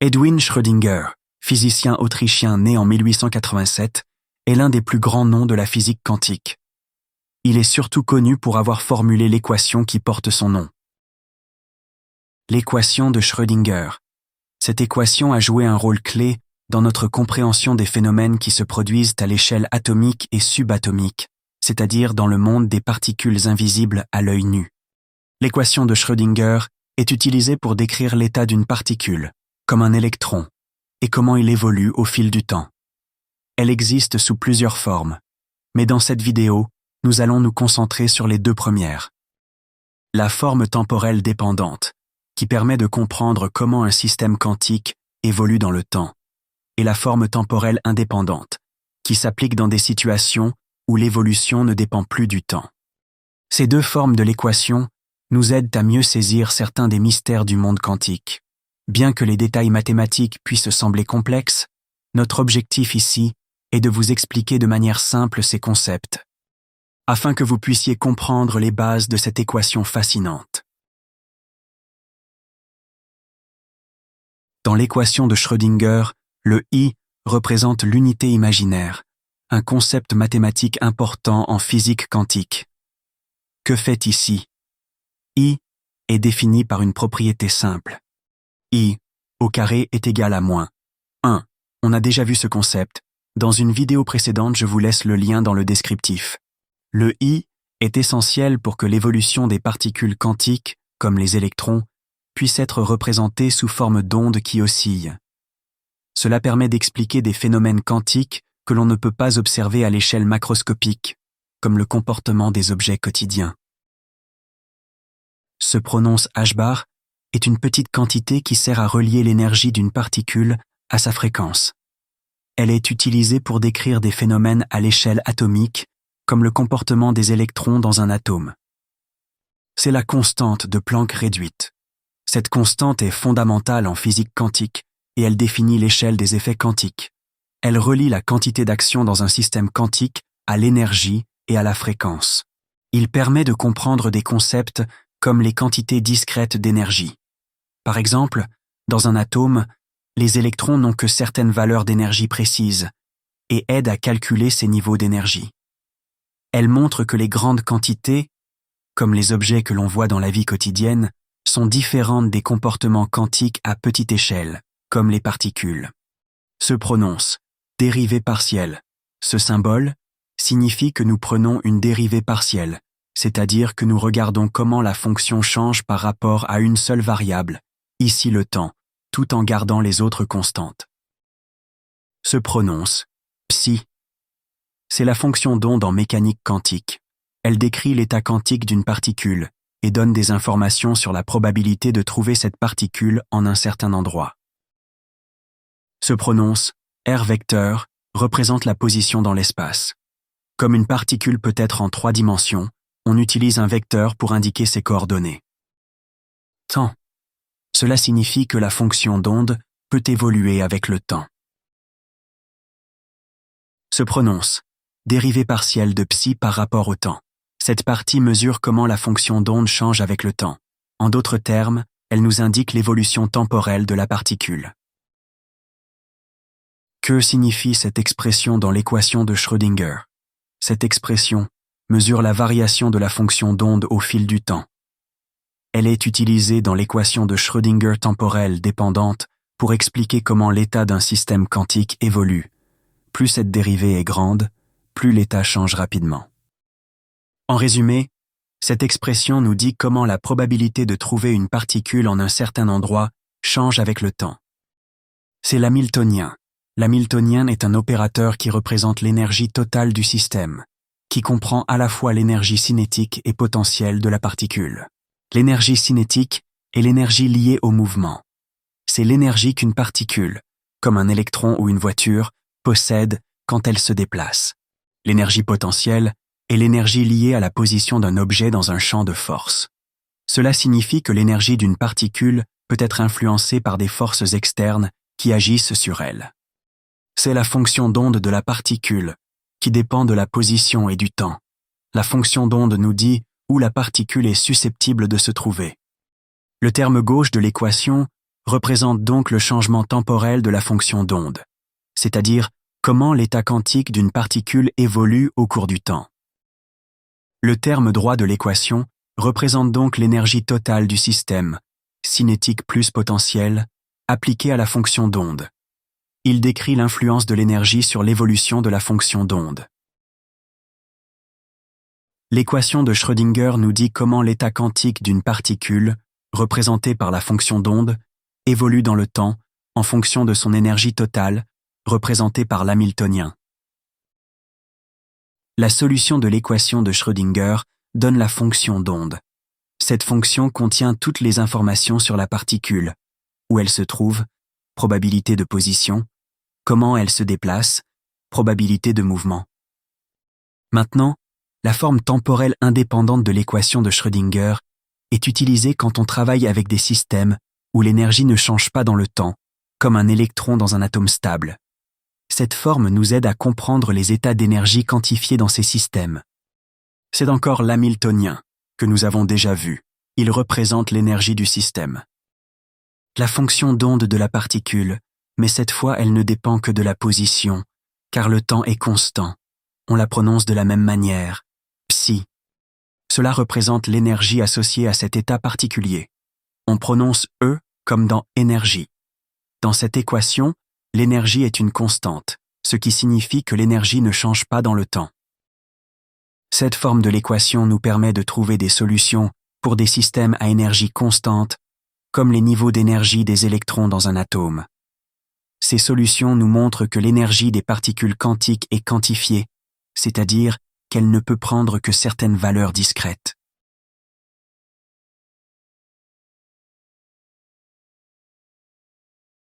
Edwin Schrödinger, physicien autrichien né en 1887, est l'un des plus grands noms de la physique quantique. Il est surtout connu pour avoir formulé l'équation qui porte son nom. L'équation de Schrödinger. Cette équation a joué un rôle clé dans notre compréhension des phénomènes qui se produisent à l'échelle atomique et subatomique, c'est-à-dire dans le monde des particules invisibles à l'œil nu. L'équation de Schrödinger est utilisée pour décrire l'état d'une particule, comme un électron, et comment il évolue au fil du temps. Elle existe sous plusieurs formes, mais dans cette vidéo, nous allons nous concentrer sur les deux premières. La forme temporelle dépendante, qui permet de comprendre comment un système quantique évolue dans le temps, et la forme temporelle indépendante, qui s'applique dans des situations où l'évolution ne dépend plus du temps. Ces deux formes de l'équation nous aident à mieux saisir certains des mystères du monde quantique. Bien que les détails mathématiques puissent sembler complexes, notre objectif ici est de vous expliquer de manière simple ces concepts, afin que vous puissiez comprendre les bases de cette équation fascinante. Dans l'équation de Schrödinger, le I représente l'unité imaginaire, un concept mathématique important en physique quantique. Que fait ici? I est défini par une propriété simple. I au carré est égal à moins 1. On a déjà vu ce concept. Dans une vidéo précédente, je vous laisse le lien dans le descriptif. Le I est essentiel pour que l'évolution des particules quantiques, comme les électrons, puisse être représentée sous forme d'ondes qui oscillent. Cela permet d'expliquer des phénomènes quantiques que l'on ne peut pas observer à l'échelle macroscopique, comme le comportement des objets quotidiens. Ce prononce h-bar est une petite quantité qui sert à relier l'énergie d'une particule à sa fréquence. Elle est utilisée pour décrire des phénomènes à l'échelle atomique, comme le comportement des électrons dans un atome. C'est la constante de Planck réduite. Cette constante est fondamentale en physique quantique et elle définit l'échelle des effets quantiques. Elle relie la quantité d'action dans un système quantique à l'énergie et à la fréquence. Il permet de comprendre des concepts comme les quantités discrètes d'énergie. Par exemple, dans un atome, les électrons n'ont que certaines valeurs d'énergie précises et aident à calculer ces niveaux d'énergie. Elle montre que les grandes quantités, comme les objets que l'on voit dans la vie quotidienne, sont différentes des comportements quantiques à petite échelle, comme les particules. Se prononce dérivée partielle. Ce symbole signifie que nous prenons une dérivée partielle, c'est-à-dire que nous regardons comment la fonction change par rapport à une seule variable, ici le temps, tout en gardant les autres constantes. Se prononce psi. C'est la fonction d'onde en mécanique quantique. Elle décrit l'état quantique d'une particule et donne des informations sur la probabilité de trouver cette particule en un certain endroit. Se prononce R vecteur représente la position dans l'espace. Comme une particule peut être en 3 dimensions, on utilise un vecteur pour indiquer ses coordonnées. Temps. Cela signifie que la fonction d'onde peut évoluer avec le temps. Se prononce dérivée partielle de psi par rapport au temps. Cette partie mesure comment la fonction d'onde change avec le temps. En d'autres termes, elle nous indique l'évolution temporelle de la particule. Que signifie cette expression dans l'équation de Schrödinger? Cette expression mesure la variation de la fonction d'onde au fil du temps. Elle est utilisée dans l'équation de Schrödinger temporelle dépendante pour expliquer comment l'état d'un système quantique évolue. Plus cette dérivée est grande, plus l'état change rapidement. En résumé, cette expression nous dit comment la probabilité de trouver une particule en un certain endroit change avec le temps. C'est l'hamiltonien. L'hamiltonien est un opérateur qui représente l'énergie totale du système, qui comprend à la fois l'énergie cinétique et potentielle de la particule. L'énergie cinétique est l'énergie liée au mouvement. C'est l'énergie qu'une particule, comme un électron ou une voiture, possède quand elle se déplace. L'énergie potentielle est l'énergie liée à la position d'un objet dans un champ de force. Cela signifie que l'énergie d'une particule peut être influencée par des forces externes qui agissent sur elle. C'est la fonction d'onde de la particule, qui dépend de la position et du temps. La fonction d'onde nous dit où la particule est susceptible de se trouver. Le terme gauche de l'équation représente donc le changement temporel de la fonction d'onde, c'est-à-dire comment l'état quantique d'une particule évolue au cours du temps. Le terme droit de l'équation représente donc l'énergie totale du système, cinétique plus potentiel, appliquée à la fonction d'onde. Il décrit l'influence de l'énergie sur l'évolution de la fonction d'onde. L'équation de Schrödinger nous dit comment l'état quantique d'une particule, représenté par la fonction d'onde, évolue dans le temps en fonction de son énergie totale, représentée par l'hamiltonien. La solution de l'équation de Schrödinger donne la fonction d'onde. Cette fonction contient toutes les informations sur la particule, où elle se trouve, probabilité de position, comment elle se déplace, probabilité de mouvement. Maintenant, la forme temporelle indépendante de l'équation de Schrödinger est utilisée quand on travaille avec des systèmes où l'énergie ne change pas dans le temps, comme un électron dans un atome stable. Cette forme nous aide à comprendre les états d'énergie quantifiés dans ces systèmes. C'est encore l'hamiltonien, que nous avons déjà vu. Il représente l'énergie du système. La fonction d'onde de la particule, mais cette fois elle ne dépend que de la position, car le temps est constant. On la prononce de la même manière, psi. Cela représente l'énergie associée à cet état particulier. On prononce E comme dans énergie. Dans cette équation, l'énergie est une constante, ce qui signifie que l'énergie ne change pas dans le temps. Cette forme de l'équation nous permet de trouver des solutions pour des systèmes à énergie constante, comme les niveaux d'énergie des électrons dans un atome. Ces solutions nous montrent que l'énergie des particules quantiques est quantifiée, c'est-à-dire qu'elle ne peut prendre que certaines valeurs discrètes.